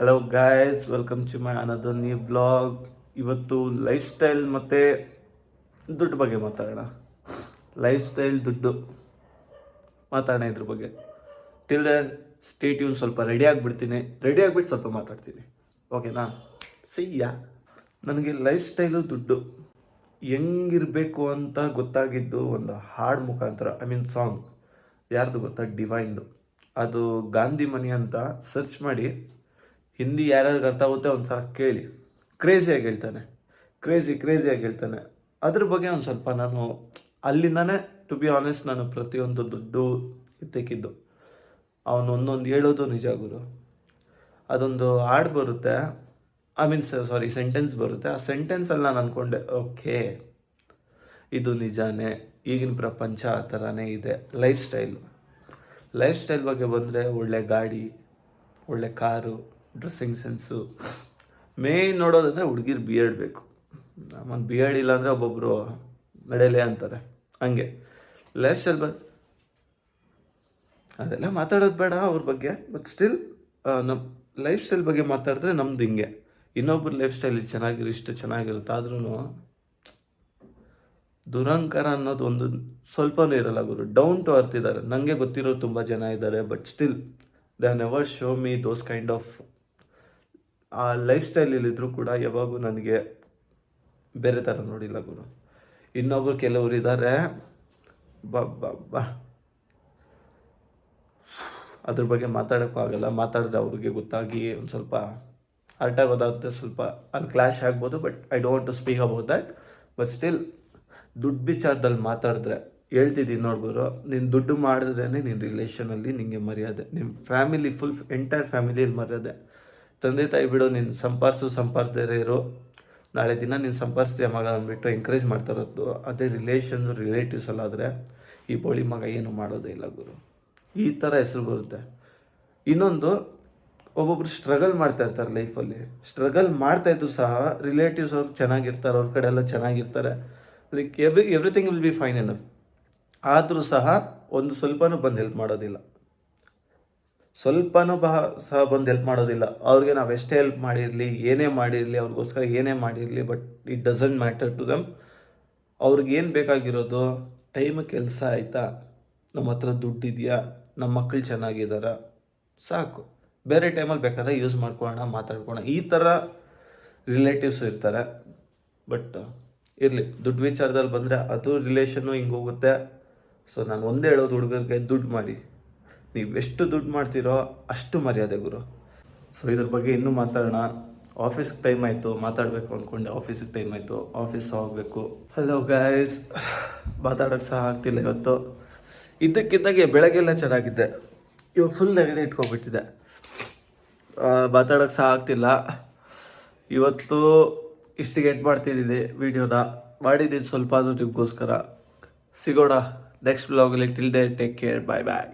Hello guys, welcome to my another new blog. ಇವತ್ತು lifestyle ಮತ್ತು ದುಡ್ಡು ಬಗ್ಗೆ ಮಾತಾಡೋಣ. ಲೈಫ್ ಸ್ಟೈಲ್, ದುಡ್ಡು ಮಾತಾಡೋಣ ಇದ್ರ ಬಗ್ಗೆ. Till then stay tune. ಸ್ವಲ್ಪ ರೆಡಿ ಆಗಿಬಿಟ್ಟು ಸ್ವಲ್ಪ ಮಾತಾಡ್ತೀನಿ, ಓಕೆನಾ? ಸಿಯ್ಯ. ನನಗೆ ಲೈಫ್ ಸ್ಟೈಲು ದುಡ್ಡು ಹೆಂಗಿರಬೇಕು ಅಂತ ಗೊತ್ತಾಗಿದ್ದು ಒಂದು ಹಾಡು ಮುಖಾಂತರ. ಸಾಂಗ್. ಯಾರ್ದು ಗೊತ್ತಾ? ಡಿವೈನ್ದು. ಅದು ಗಾಂಧಿ ಮನಿ ಅಂತ ಸರ್ಚ್ ಮಾಡಿ, ಹಿಂದಿ ಯಾರ್ಯಾರಿಗೆ ಅರ್ಥ ಆಗುತ್ತೆ ಒಂದು ಸಲ ಕೇಳಿ. ಕ್ರೇಜಿಯಾಗಿ ಹೇಳ್ತಾನೆ. ಅದ್ರ ಬಗ್ಗೆ ಒಂದು ಸ್ವಲ್ಪ ನಾನು ಅಲ್ಲಿಂದಾನೆ, ಟು ಬಿ ಆನೆಸ್ಟ್, ನಾನು ಪ್ರತಿಯೊಂದು ದುಡ್ಡು ಎತ್ತಿಕ್ಕಿದ್ದು. ಅವನು ಒಂದೊಂದು ಹೇಳೋದು ನಿಜ ಗುರು. ಅದೊಂದು ಹಾಡು ಬರುತ್ತೆ, ಸೆಂಟೆನ್ಸ್ ಬರುತ್ತೆ. ಆ ಸೆಂಟೆನ್ಸಲ್ಲಿ ನಾನು ಅಂದ್ಕೊಂಡೆ, ಓಕೆ, ಇದು ನಿಜಾನೇ. ಈಗಿನ ಪ್ರಪಂಚ ಆ ಥರನೇ ಇದೆ. ಲೈಫ್ ಸ್ಟೈಲ್ ಬಗ್ಗೆ ಬಂದರೆ, ಒಳ್ಳೆ ಗಾಡಿ, ಒಳ್ಳೆ ಕಾರು, ಡ್ರೆಸ್ಸಿಂಗ್ ಸೆನ್ಸು. ಮೇನ್ ನೋಡೋದಂದರೆ ಹುಡುಗಿರು ಬಿ ಎಡ್ ಬೇಕು. ನಮಗೆ ಬಿ ಎಡ್ ಇಲ್ಲ ಅಂದರೆ ಒಬ್ಬೊಬ್ಬರು ನಡೆಯಲೇ ಅಂತಾರೆ. ಹಂಗೆ ಲೈಫ್ ಸ್ಟೈಲ್ ಅದೆಲ್ಲ ಮಾತಾಡೋದು ಬೇಡ ಅವ್ರ ಬಗ್ಗೆ. ಬಟ್ ಸ್ಟಿಲ್ ನಮ್ಮ ಲೈಫ್ ಸ್ಟೈಲ್ ಬಗ್ಗೆ ಮಾತಾಡಿದ್ರೆ ನಮ್ದು ಹಿಂಗೆ. ಇನ್ನೊಬ್ರು ಲೈಫ್ ಸ್ಟೈಲ್ ಇಷ್ಟು ಚೆನ್ನಾಗಿರುತ್ತೆ. ಆದ್ರೂ ದುರಂಕಾರ ಅನ್ನೋದು ಒಂದು ಸ್ವಲ್ಪನೂ ಇರಲ್ಲ ಗುರು. ಡೌನ್ ಟು ಅರ್ತ್ ಇದ್ದಾರೆ. ನನಗೆ ಗೊತ್ತಿರೋ ತುಂಬ ಜನ ಇದ್ದಾರೆ. But still they are never show me those kind of ಆ ಲೈಫ್ ಸ್ಟೈಲಲ್ಲಿದ್ದರೂ ಕೂಡ ಯಾವಾಗೂ ನನಗೆ ಬೇರೆ ಥರ ನೋಡಿಲ್ಲ ಗುರು. ಇನ್ನೊಬ್ರು ಕೆಲವರು ಇದ್ದಾರೆ, ಬಾ ಅದ್ರ ಬಗ್ಗೆ ಮಾತಾಡೋಕ್ಕೂ ಆಗಲ್ಲ. ಮಾತಾಡಿದ್ರೆ ಅವ್ರಿಗೆ ಗೊತ್ತಾಗಿ ಒಂದು ಸ್ವಲ್ಪ ಹರ್ಟ್ ಆಗೋದಾಗುತ್ತೆ, ಸ್ವಲ್ಪ ಅಲ್ಲಿ ಕ್ಲಾಶ್ ಆಗ್ಬೋದು. But I don't to speak about that. But still ದುಡ್ಡು ವಿಚಾರದಲ್ಲಿ ಮಾತಾಡಿದ್ರೆ ಹೇಳ್ತಿದ್ದೀನಿ ನೋಡ್ಗುರು, ನೀನು ದುಡ್ಡು ಮಾಡಿದ್ರೇ ನಿನ್ನ ರಿಲೇಷನಲ್ಲಿ ನಿನಗೆ ಮರ್ಯಾದೆ, ನಿಮ್ಮ ಫ್ಯಾಮಿಲಿ ಎಂಟೈರ್ ಫ್ಯಾಮಿಲಿಯಲ್ಲಿ ಮರ್ಯಾದೆ. ತಂದೆ ತಾಯಿ ಬಿಡು, ನೀನು ಸಂಪಾದಿಸದೇ ಇರೋ, ನಾಳೆ ದಿನ ನೀನು ಸಂಪಾದಿಸ್ತೀಯ ಮಗ ಅಂದ್ಬಿಟ್ಟು ಎಂಕರೇಜ್ ಮಾಡ್ತಾರದ್ದು. ಅದೇ ರಿಲೇಟಿವ್ಸ್ ಅಲ್ಲಾದರೆ ಈ ಬೋಳಿ ಮಗ ಏನು ಮಾಡೋದೇ ಇಲ್ಲ ಗುರು, ಈ ಥರ ಹೆಸರು ಬರುತ್ತೆ. ಇನ್ನೊಂದು, ಒಬ್ಬೊಬ್ರು ಸ್ಟ್ರಗಲ್ ಮಾಡ್ತಾ ಇರ್ತಾರೆ ಲೈಫಲ್ಲಿ. ಸ್ಟ್ರಗಲ್ ಮಾಡ್ತಾಯಿದ್ದು ಸಹ ರಿಲೇಟಿವ್ಸ್ ಅವ್ರು ಚೆನ್ನಾಗಿರ್ತಾರೆ, ಅವ್ರ ಕಡೆ ಎಲ್ಲ ಚೆನ್ನಾಗಿರ್ತಾರೆ. Like everything will be fine enough. ಆದರೂ ಸಹ ಒಂದು ಸ್ವಲ್ಪನೂ ಬಂದು ಹೆಲ್ಪ್ ಮಾಡೋದಿಲ್ಲ. ಬಂದು ಹೆಲ್ಪ್ ಮಾಡೋದಿಲ್ಲ. ಅವ್ರಿಗೆ ನಾವು ಎಷ್ಟೇ ಹೆಲ್ಪ್ ಮಾಡಿರಲಿ, ಏನೇ ಮಾಡಿರಲಿ, ಅವ್ರಿಗೋಸ್ಕರ ಏನೇ ಮಾಡಿರಲಿ, but it doesn't matter to them. ಅವ್ರಿಗೇನು ಬೇಕಾಗಿರೋದು, ಟೈಮ್ ಕೆಲಸ ಆಯಿತಾ, ನಮ್ಮ ಹತ್ರ ದುಡ್ಡಿದೆಯಾ, ನಮ್ಮ ಮಕ್ಕಳು ಚೆನ್ನಾಗಿದ್ದಾರ, ಸಾಕು. ಬೇರೆ ಟೈಮಲ್ಲಿ ಬೇಕಾದ್ರೆ ಯೂಸ್ ಮಾಡ್ಕೊಳ್ಳೋಣ, ಮಾತಾಡ್ಕೊಳ್ಳೋಣ, ಈ ಥರ ರಿಲೇಟಿವ್ಸ್ ಇರ್ತಾರೆ. ಬಟ್ ಇರಲಿ, ದುಡ್ಡು ವಿಚಾರದಲ್ಲಿ ಬಂದರೆ ಅದು ರಿಲೇಷನ್ನು ಹಿಂಗೆ ಹೋಗುತ್ತೆ. ಸೊ ನಾನು ಒಂದೇ ಹೇಳೋದು ಹುಡುಗರಿಗೆ, ದುಡ್ಡು ಮಾಡಿ. ನೀವು ಎಷ್ಟು ದುಡ್ಡು ಮಾಡ್ತೀರೋ ಅಷ್ಟು ಮರ್ಯಾದೆ ಗುರು. ಸೊ ಇದ್ರ ಬಗ್ಗೆ ಇನ್ನೂ ಮಾತಾಡೋಣ. ಆಫೀಸ್ಗೆ ಟೈಮ್ ಆಯಿತು, ಮಾತಾಡಬೇಕು ಅಂದ್ಕೊಂಡೆ. ಆಫೀಸಿಗೆ ಟೈಮ್ ಆಯಿತು, ಆಫೀಸ್ ಹೋಗಬೇಕು. ಹಲೋ ಗಾಯ್ಸ್, ಮಾತಾಡೋಕ್ಕೆ ಸಹ ಆಗ್ತಿಲ್ಲ ಇವತ್ತು. ಇದ್ದಕ್ಕಿದ್ದಾಗೆ ಬೆಳಗ್ಗೆಲ್ಲ ಚೆನ್ನಾಗಿದ್ದೆ, ಇವಾಗ ಫುಲ್ ನೆಗಡಿ ಇಟ್ಕೊಂಡ್ಬಿಟ್ಟಿದೆ. ಮಾತಾಡೋಕ್ಕೆ ಸಹ ಆಗ್ತಿಲ್ಲ. ಇವತ್ತು ಇಷ್ಟಿಗೆ ಎಡ್ ಮಾಡ್ತಿದ್ದೀನಿ ವೀಡಿಯೋನ. ಮಾಡಿದ್ದೀನಿ ಸ್ವಲ್ಪ ಆದರೂ ನಿಮಗೋಸ್ಕರ. ಸಿಗೋಣ ನೆಕ್ಸ್ಟ್ ಬ್ಲಾಗಲ್ಲಿ. ಟಿಲ್ ದೇ ಟೇಕ್ ಕೇರ್, ಬಾಯ್.